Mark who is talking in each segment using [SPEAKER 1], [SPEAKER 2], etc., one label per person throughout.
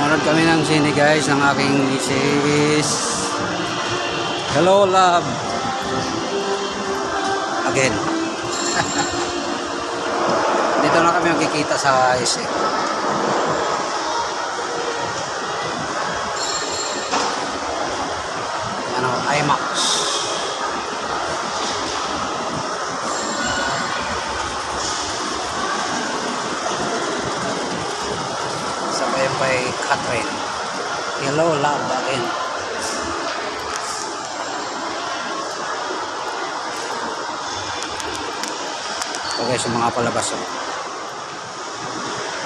[SPEAKER 1] Manood kami ng sine guys ng aking misis. Hello love. Again. Dito na kami magkikita sa IC. Ano, IMAX. Sabay kay Catherine. Hello love again. Okay, sa mga palabas.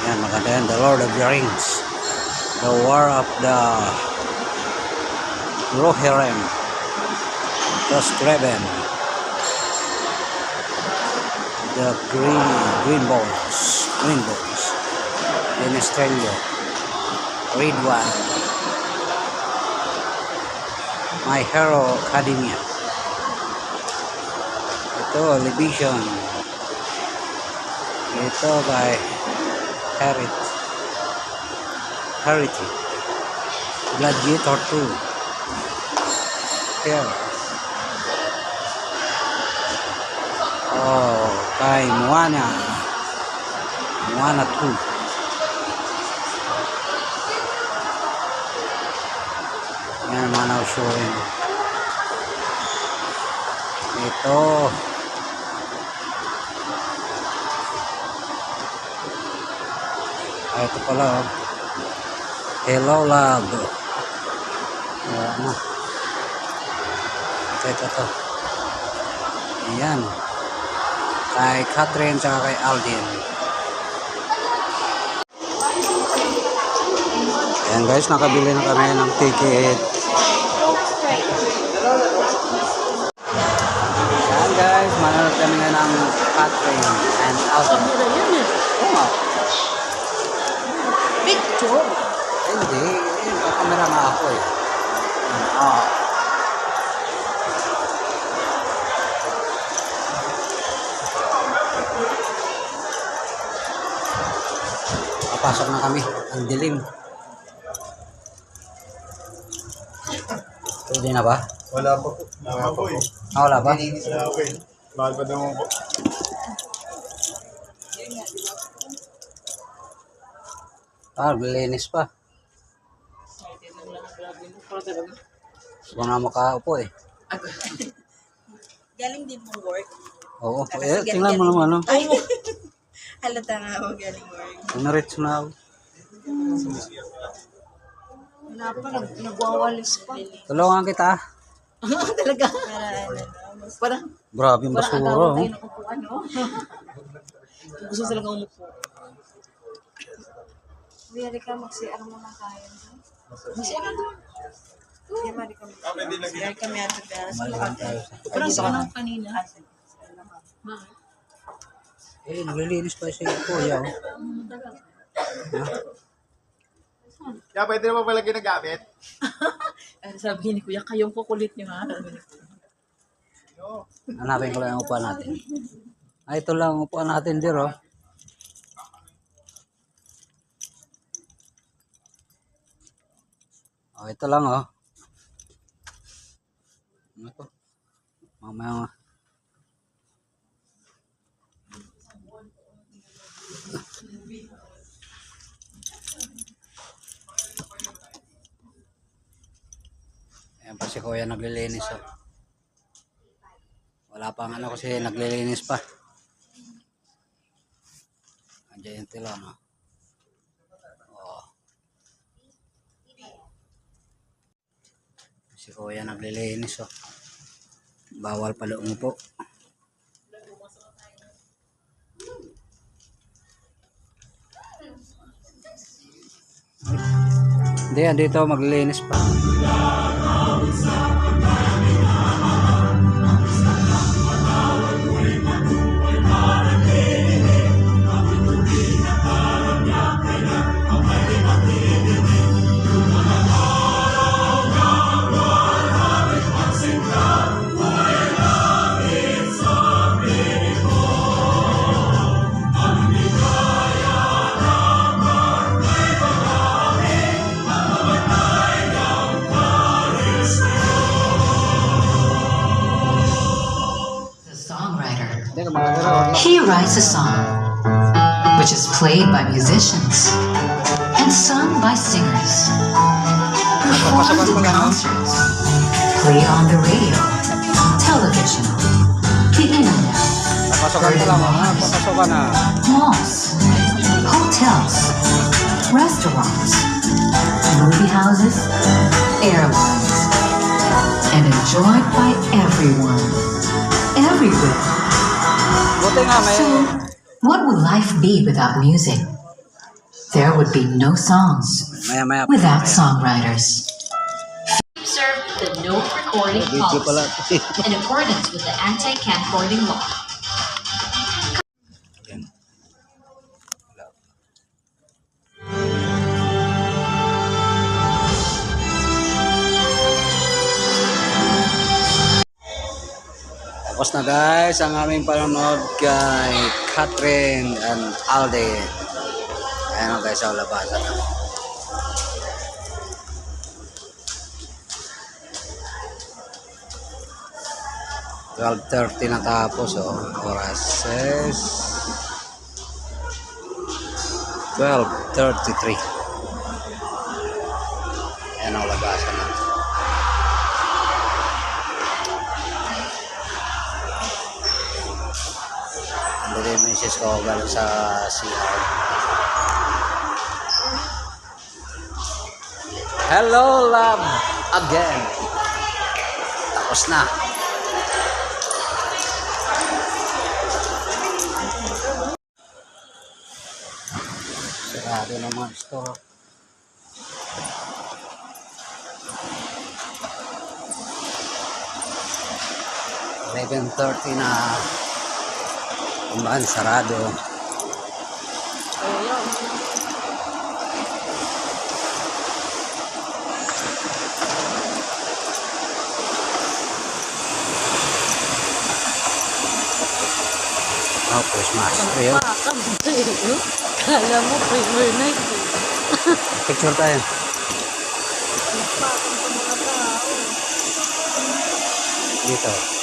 [SPEAKER 1] Yan, maganda yan. The Lord of the Rings. The War of the Rohirrim. The Scriven. The Green Bones. In Australia. Read one. My Hero Academia. Ito, Libation. Ito kay Harity. Gladiator 2. Here. Oh, kay Moana 2. Yan, manaw showing. Ito. Ito pala, oh. Hello love. Ano? Ito to. Ayan. Kay Catherine tsaka kay Aldin. Ayan guys, nakabili na kami ng ticket. Ayan guys, manonood kami nga ng Catherine and Aldin. Oo.
[SPEAKER 2] Picture?
[SPEAKER 1] Hindi, kamera nga ako eh. Oo. Papasok na kami, ang dilim. Pwede na ba?
[SPEAKER 3] Wala pa po. Wala pa po eh.
[SPEAKER 1] Ah, wala ba?
[SPEAKER 3] Wala po eh. Mahal pa daw po.
[SPEAKER 1] Ah, linis pa. Gusto na makaupo eh.
[SPEAKER 2] Galing din mong work.
[SPEAKER 1] Oo, eh, tingnan mo naman. No?
[SPEAKER 2] Ay, halata nga ako galing work.
[SPEAKER 1] Narits na ako.
[SPEAKER 2] Wala pa, nagwawalis pa.
[SPEAKER 1] Tulungan kita.
[SPEAKER 2] Talaga? Parang,
[SPEAKER 1] Grabe yung basura.
[SPEAKER 2] agawan
[SPEAKER 1] Oh.
[SPEAKER 2] tayo ng upuan, no? Gusto talaga umupo. Biyari ka, magsi-ano mo na tayo. Magsi-ano doon? Biyari ka, biyari kami ato kaya sa lahat. Parang sa kanang kanina. Bakit?
[SPEAKER 1] Eh, naglilinis pa si Kuya. Oh. Ha?
[SPEAKER 3] Kaya pwede naman pala ginagamit.
[SPEAKER 2] Sabihin ni Kuya, kayong kukulit niyo ha.
[SPEAKER 1] Hanapin ko lang ang upuan natin. Ah, ito lang ang upuan natin, dear. Oh. Oh, ito lang, oh. Ano ito? Mamaya, ayan pa si Kuya naglilinis, oh. Wala pang ano kasi naglilinis pa. Andiyan yung tilon, oh. Oh. Si Kuya naglilinis, oh. Bawal pala umupo. Hindi, andito maglilinis pa.
[SPEAKER 4] He writes a song, which is played by musicians and sung by singers, performed in concerts, played on the radio, television, the internet,
[SPEAKER 1] Papasokan pa lang, ha? Papasokan na.
[SPEAKER 4] malls, hotels, restaurants, movie houses, airlines, and enjoyed by everyone, everywhere.
[SPEAKER 1] Buti nga may...
[SPEAKER 4] So, what would life be without music? There would be no songs
[SPEAKER 1] Maya-maya.
[SPEAKER 4] without songwriters.
[SPEAKER 5] Observe the no recording
[SPEAKER 1] Video pala.
[SPEAKER 5] policy in accordance with the anti-camcording law.
[SPEAKER 1] Again. Tapos na guys ang aming panonood kay Catherine and Alde. Ayan o guys sa labasan na. 12:30 na tapos oras is 12:33. Ayan ang labasan na. Hindi rin misis ko galing sa CR. Hello love again. Tapos na. Sarado naman store. $11:30 na. Kumbahan, sarado. Oh, Christmas. Ayun.
[SPEAKER 2] Kala mo, premier night eh.
[SPEAKER 1] Picture tayo. Dito.